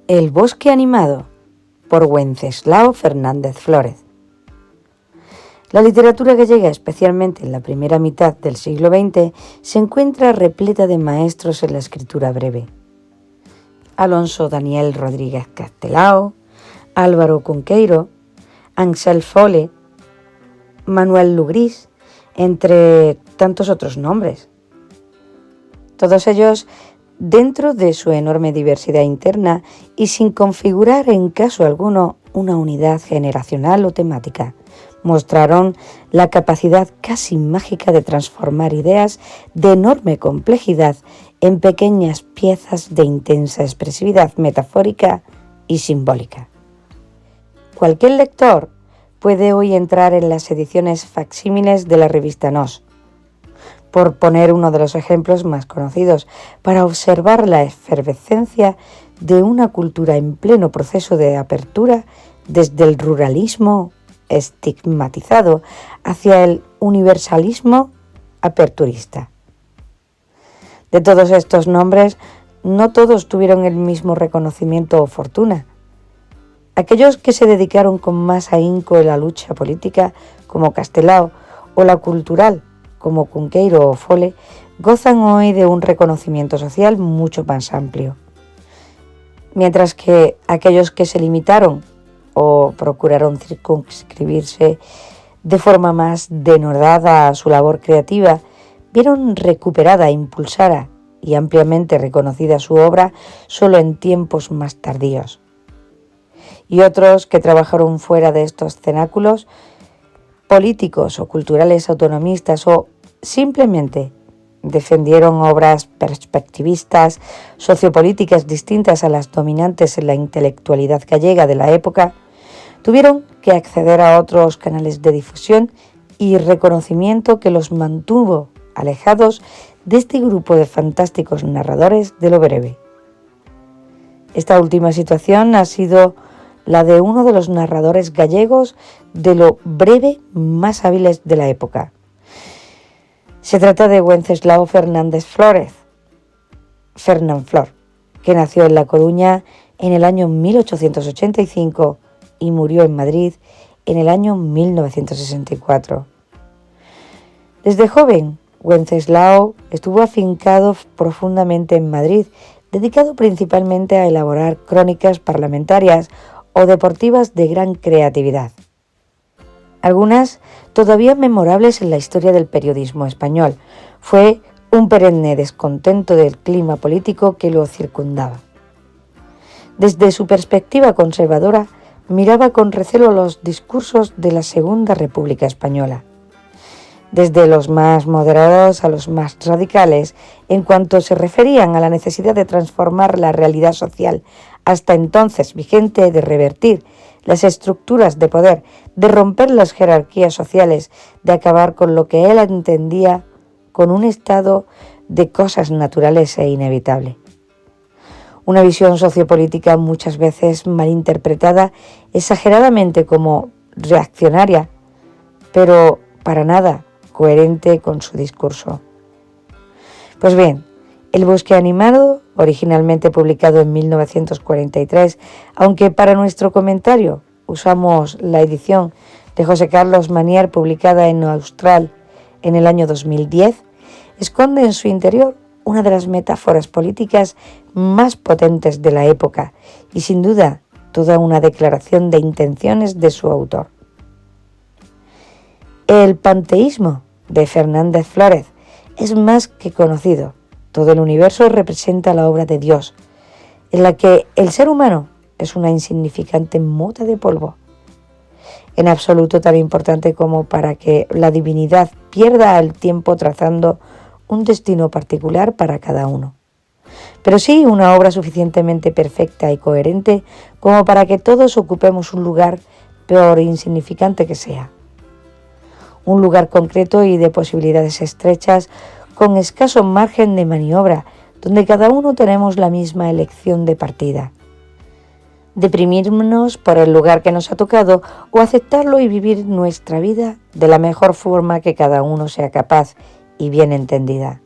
El bosque animado, por Wenceslao Fernández Flórez. La literatura gallega, especialmente en la primera mitad del siglo XX, se encuentra repleta de maestros en la escritura breve. Alonso Daniel Rodríguez Castelao, Álvaro Cunqueiro, Ansel Fole, Manuel Lugrís, entre tantos otros nombres. Todos ellos dentro de su enorme diversidad interna y sin configurar en caso alguno una unidad generacional o temática, mostraron la capacidad casi mágica de transformar ideas de enorme complejidad en pequeñas piezas de intensa expresividad metafórica y simbólica. Cualquier lector puede hoy entrar en las ediciones facsímiles de la revista Nos, por poner uno de los ejemplos más conocidos, para observar la efervescencia de una cultura en pleno proceso de apertura desde el ruralismo estigmatizado hacia el universalismo aperturista. De todos estos nombres, no todos tuvieron el mismo reconocimiento o fortuna. Aquellos que se dedicaron con más ahínco en la lucha política, como Castelao, o la cultural, como Cunqueiro o Fole, gozan hoy de un reconocimiento social mucho más amplio. Mientras que aquellos que se limitaron o procuraron circunscribirse de forma más denodada a su labor creativa, vieron recuperada, impulsada y ampliamente reconocida su obra solo en tiempos más tardíos. Y otros que trabajaron fuera de estos cenáculos, políticos o culturales autonomistas, o simplemente defendieron obras perspectivistas, sociopolíticas distintas a las dominantes en la intelectualidad gallega de la época, tuvieron que acceder a otros canales de difusión y reconocimiento que los mantuvo alejados de este grupo de fantásticos narradores de lo breve. Esta última situación ha sido la de uno de los narradores gallegos de lo breve más hábiles de la época. Se trata de Wenceslao Fernández Flórez, Fernán Flor, que nació en La Coruña en el año 1885 y murió en Madrid en el año 1964. Desde joven, Wenceslao estuvo afincado profundamente en Madrid, dedicado principalmente a elaborar crónicas parlamentarias o deportivas de gran creatividad. Algunas todavía memorables en la historia del periodismo español. Fue un perenne descontento del clima político que lo circundaba. Desde su perspectiva conservadora, miraba con recelo los discursos de la Segunda República Española, desde los más moderados a los más radicales, en cuanto se referían a la necesidad de transformar la realidad social hasta entonces vigente, de revertir las estructuras de poder, de romper las jerarquías sociales, de acabar con lo que él entendía con un estado de cosas naturales e inevitable. Una visión sociopolítica muchas veces malinterpretada exageradamente como reaccionaria, pero para nada coherente con su discurso. Pues bien, El bosque animado, originalmente publicado en 1943, aunque para nuestro comentario usamos la edición de José Carlos Manier publicada en Austral en el año 2010, esconde en su interior una de las metáforas políticas más potentes de la época y sin duda toda una declaración de intenciones de su autor. El panteísmo de Fernández Flórez es más que conocido. Todo el universo representa la obra de Dios, en la que el ser humano es una insignificante mota de polvo, en absoluto tan importante como para que la divinidad pierda el tiempo trazando un destino particular para cada uno, pero sí una obra suficientemente perfecta y coherente como para que todos ocupemos un lugar, por insignificante que sea. Un lugar concreto y de posibilidades estrechas, con escaso margen de maniobra, donde cada uno tenemos la misma elección de partida. Deprimirnos por el lugar que nos ha tocado o aceptarlo y vivir nuestra vida de la mejor forma que cada uno sea capaz y bien entendida.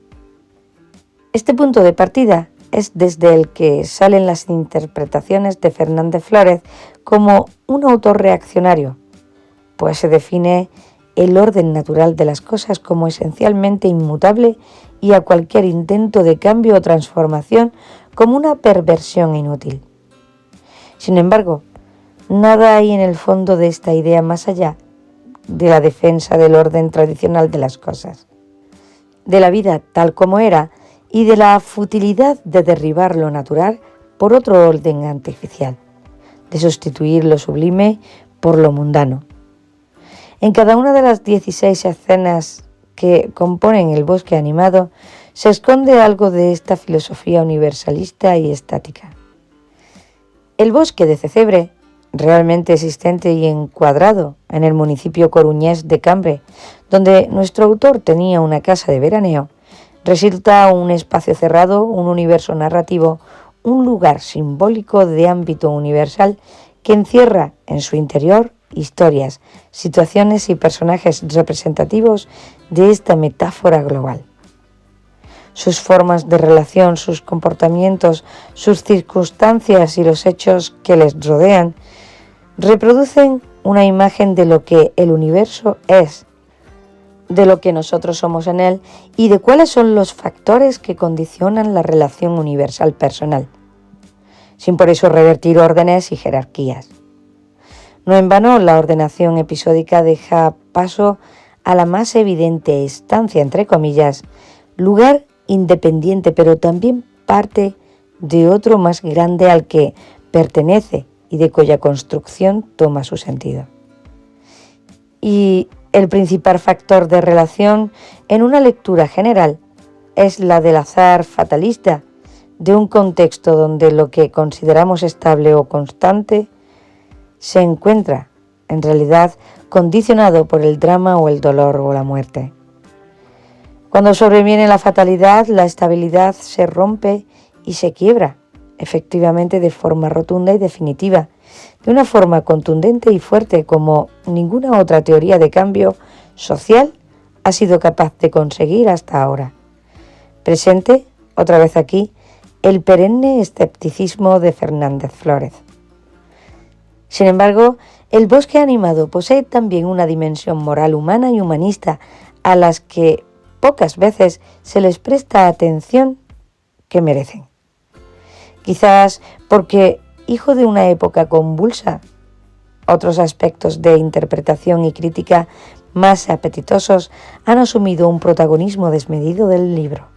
Este punto de partida es desde el que salen las interpretaciones de Fernández Flórez como un autor reaccionario, pues se define el orden natural de las cosas como esencialmente inmutable y a cualquier intento de cambio o transformación como una perversión inútil. Sin embargo, nada hay en el fondo de esta idea más allá de la defensa del orden tradicional de las cosas, de la vida tal como era y de la futilidad de derribar lo natural por otro orden artificial, de sustituir lo sublime por lo mundano. En cada una de las 16 escenas que componen el bosque animado se esconde algo de esta filosofía universalista y estática. El bosque de Cecebre, realmente existente y encuadrado en el municipio coruñés de Cambre, donde nuestro autor tenía una casa de veraneo, resulta un espacio cerrado, un universo narrativo, un lugar simbólico de ámbito universal que encierra en su interior historias, situaciones y personajes representativos de esta metáfora global. Sus formas de relación, sus comportamientos, sus circunstancias y los hechos que les rodean reproducen una imagen de lo que el universo es, de lo que nosotros somos en él y de cuáles son los factores que condicionan la relación universal personal, sin por eso revertir órdenes y jerarquías. No en vano, la ordenación episódica deja paso a la más evidente estancia, entre comillas, lugar independiente, pero también parte de otro más grande al que pertenece y de cuya construcción toma su sentido. Y el principal factor de relación en una lectura general es la del azar fatalista, de un contexto donde lo que consideramos estable o constante se encuentra, en realidad, condicionado por el drama o el dolor o la muerte. Cuando sobreviene la fatalidad, la estabilidad se rompe y se quiebra, efectivamente de forma rotunda y definitiva, de una forma contundente y fuerte como ninguna otra teoría de cambio social ha sido capaz de conseguir hasta ahora. Presente, otra vez aquí, el perenne escepticismo de Fernández Flórez. Sin embargo, el bosque animado posee también una dimensión moral humana y humanista a las que pocas veces se les presta atención que merecen. Quizás porque, hijo de una época convulsa, otros aspectos de interpretación y crítica más apetitosos han asumido un protagonismo desmedido del libro.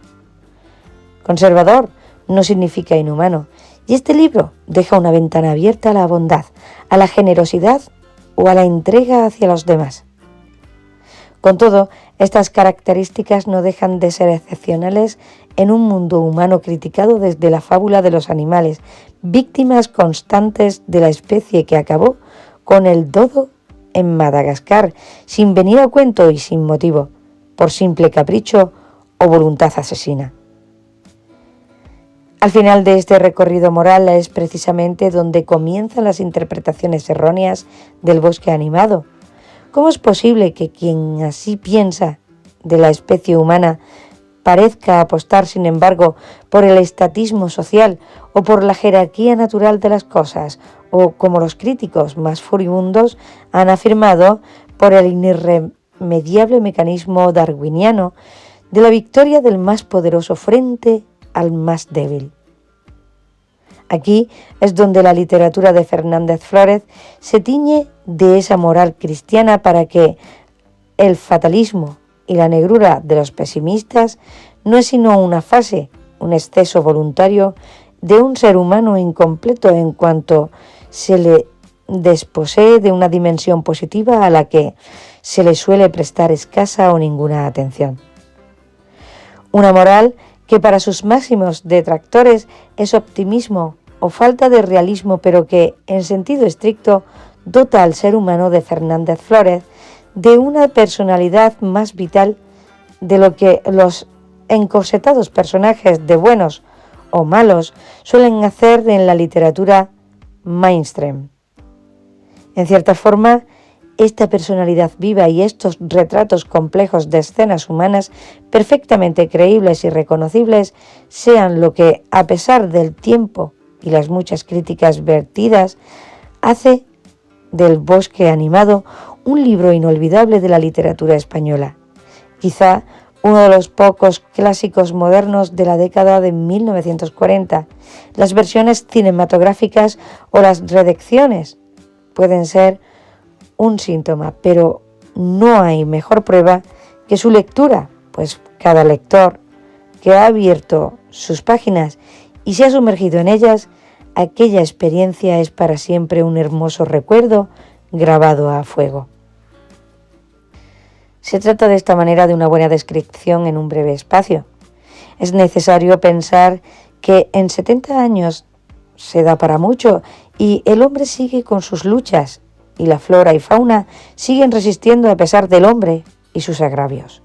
Conservador no significa inhumano, y este libro deja una ventana abierta a la bondad, a la generosidad o a la entrega hacia los demás. Con todo, estas características no dejan de ser excepcionales en un mundo humano criticado desde la fábula de los animales, víctimas constantes de la especie que acabó con el dodo en Madagascar, sin venir a cuento y sin motivo, por simple capricho o voluntad asesina. Al final de este recorrido moral es precisamente donde comienzan las interpretaciones erróneas del bosque animado. ¿Cómo es posible que quien así piensa de la especie humana parezca apostar, sin embargo, por el estatismo social o por la jerarquía natural de las cosas, o, como los críticos más furibundos han afirmado, por el irremediable mecanismo darwiniano de la victoria del más poderoso frente al más débil? Aquí es donde la literatura de Fernández Flórez se tiñe de esa moral cristiana para que el fatalismo y la negrura de los pesimistas no es sino una fase, un exceso voluntario de un ser humano incompleto en cuanto se le desposee de una dimensión positiva a la que se le suele prestar escasa o ninguna atención. Una moral que para sus máximos detractores es optimismo o falta de realismo, pero que, en sentido estricto, dota al ser humano de Fernández Flórez de una personalidad más vital de lo que los encorsetados personajes de buenos o malos suelen hacer en la literatura mainstream. En cierta forma, esta personalidad viva y estos retratos complejos de escenas humanas perfectamente creíbles y reconocibles sean lo que, a pesar del tiempo y las muchas críticas vertidas, hace del Bosque animado un libro inolvidable de la literatura española. Quizá uno de los pocos clásicos modernos de la década de 1940. Las versiones cinematográficas o las reediciones pueden ser un síntoma, pero no hay mejor prueba que su lectura, pues cada lector que ha abierto sus páginas y se ha sumergido en ellas, aquella experiencia es para siempre un hermoso recuerdo grabado a fuego. Se trata de esta manera de una buena descripción en un breve espacio. Es necesario pensar que en 70 años se da para mucho y el hombre sigue con sus luchas y la flora y fauna siguen resistiendo a pesar del hombre y sus agravios.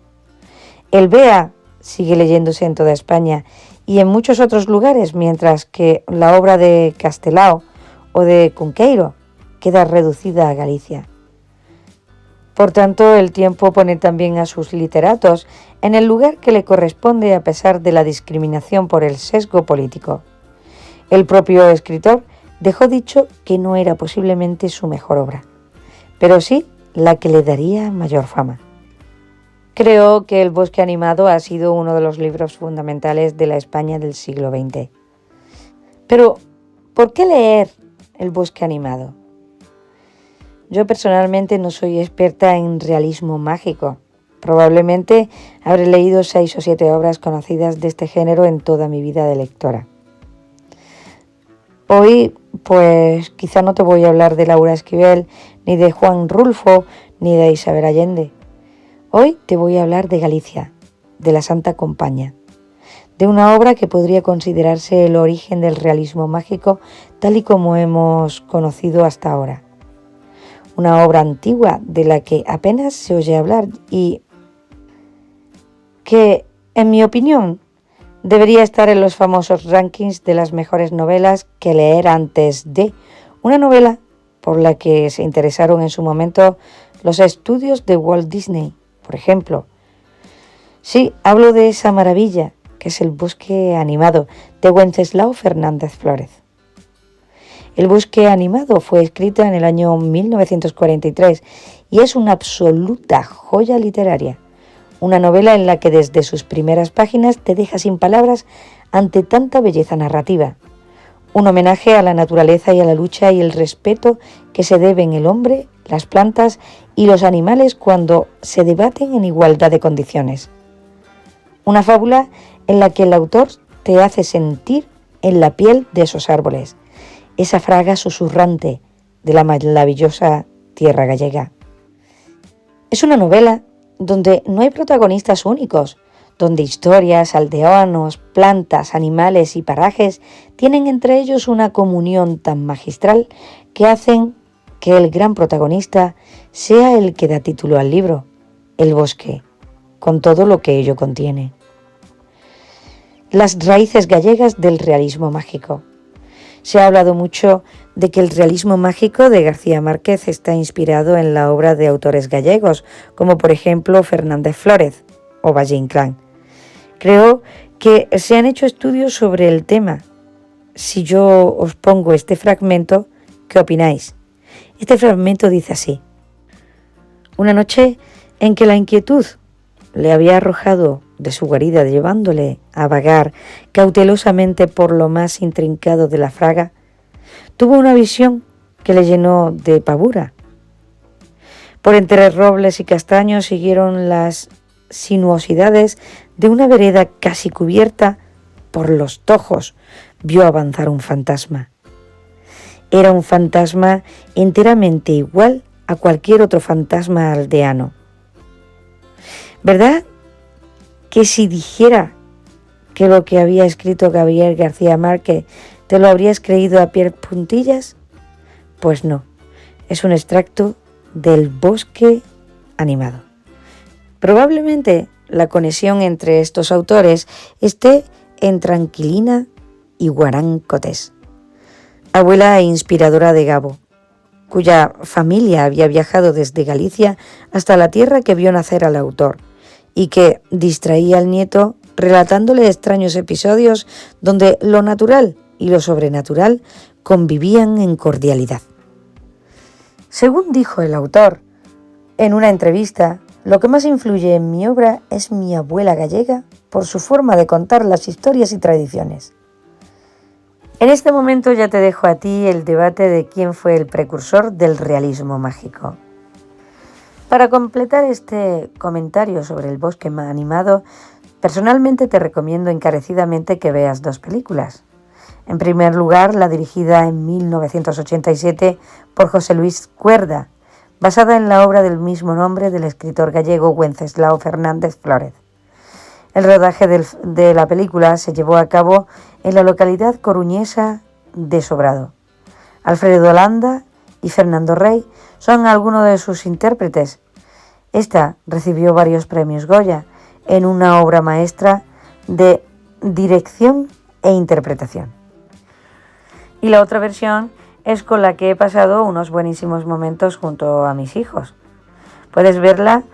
El Bea sigue leyéndose en toda España y en muchos otros lugares, mientras que la obra de Castelao o de Cunqueiro queda reducida a Galicia. Por tanto, el tiempo pone también a sus literatos en el lugar que le corresponde a pesar de la discriminación por el sesgo político. El propio escritor dejó dicho que no era posiblemente su mejor obra, pero sí la que le daría mayor fama. Creo que El Bosque animado ha sido uno de los libros fundamentales de la España del siglo XX. Pero, ¿por qué leer El Bosque animado? Yo personalmente no soy experta en realismo mágico. Probablemente habré leído 6 o 7 obras conocidas de este género en toda mi vida de lectora. Hoy, pues quizá no te voy a hablar de Laura Esquivel, ni de Juan Rulfo, ni de Isabel Allende. Hoy te voy a hablar de Galicia, de la Santa Compaña, de una obra que podría considerarse el origen del realismo mágico tal y como hemos conocido hasta ahora. Una obra antigua de la que apenas se oye hablar y que, en mi opinión, debería estar en los famosos rankings de las mejores novelas que leer antes de una novela por la que se interesaron en su momento los estudios de Walt Disney, por ejemplo. Sí, hablo de esa maravilla que es El Bosque animado de Wenceslao Fernández Flórez. El Bosque animado fue escrito en el año 1943 y es una absoluta joya literaria. Una novela en la que desde sus primeras páginas te deja sin palabras ante tanta belleza narrativa. Un homenaje a la naturaleza y a la lucha y el respeto que se deben el hombre, las plantas y los animales cuando se debaten en igualdad de condiciones. Una fábula en la que el autor te hace sentir en la piel de esos árboles, esa fraga susurrante de la maravillosa tierra gallega. Es una novela donde no hay protagonistas únicos, donde historias, aldeanos, plantas, animales y parajes tienen entre ellos una comunión tan magistral que hacen que el gran protagonista sea el que da título al libro, el bosque, con todo lo que ello contiene. Las raíces gallegas del realismo mágico. Se ha hablado mucho de que el realismo mágico de García Márquez está inspirado en la obra de autores gallegos, como por ejemplo Fernández Flórez o Valle Inclán. Creo que se han hecho estudios sobre el tema. Si yo os pongo este fragmento, ¿qué opináis? Este fragmento dice así: una noche en que la inquietud le había arrojado de su guarida llevándole a vagar cautelosamente por lo más intrincado de la fraga, tuvo una visión que le llenó de pavura. Por entre robles y castaños siguieron las sinuosidades de una vereda casi cubierta por los tojos. Vio avanzar un fantasma. Era un fantasma enteramente igual a cualquier otro fantasma aldeano. ¿Verdad que si dijera que lo que había escrito Gabriel García Márquez te lo habrías creído a pie juntillas? Pues no, es un extracto del Bosque animado. Probablemente la conexión entre estos autores esté en Tranquilina y Guarán Cotés, abuela e inspiradora de Gabo. cuya familia había viajado desde Galicia hasta la tierra que vio nacer al autor, y que distraía al nieto relatándole extraños episodios donde lo natural y lo sobrenatural convivían en cordialidad. Según dijo el autor en una entrevista, lo que más influye en mi obra es mi abuela gallega por su forma de contar las historias y tradiciones. En este momento ya te dejo a ti el debate de quién fue el precursor del realismo mágico. Para completar este comentario sobre el bosque animado, personalmente te recomiendo encarecidamente que veas dos películas. En primer lugar, la dirigida en 1987 por José Luis Cuerda, basada en la obra del mismo nombre del escritor gallego Wenceslao Fernández Flórez. El rodaje de la película se llevó a cabo en la localidad coruñesa de Sobrado. Alfredo Landa y Fernando Rey son algunos de sus intérpretes. Esta recibió varios premios Goya en una obra maestra de dirección e interpretación. Y la otra versión es con la que he pasado unos buenísimos momentos junto a mis hijos. Puedes verla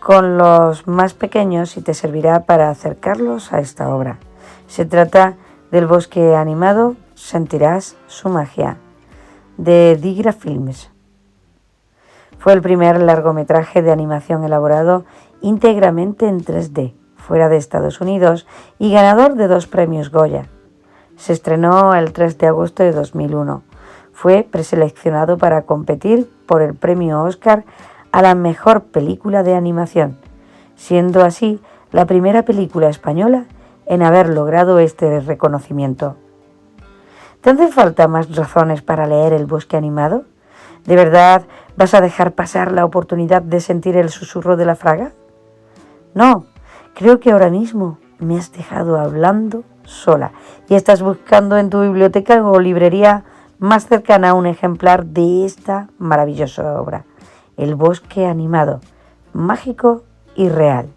con los más pequeños y te servirá para acercarlos a esta obra. Se trata del bosque animado Sentirás su magia, de Digra Films. Fue el primer largometraje de animación elaborado íntegramente en 3D, fuera de Estados Unidos, y ganador de 2 premios Goya. Se estrenó el 3 de agosto de 2001. Fue preseleccionado para competir por el premio Oscar a la mejor película de animación, siendo así la primera película española en haber logrado este reconocimiento. ¿Te hacen falta más razones para leer El bosque animado? ¿De verdad vas a dejar pasar la oportunidad de sentir el susurro de la fraga? No, creo que ahora mismo me has dejado hablando sola y estás buscando en tu biblioteca o librería más cercana un ejemplar de esta maravillosa obra. El bosque animado, mágico y real.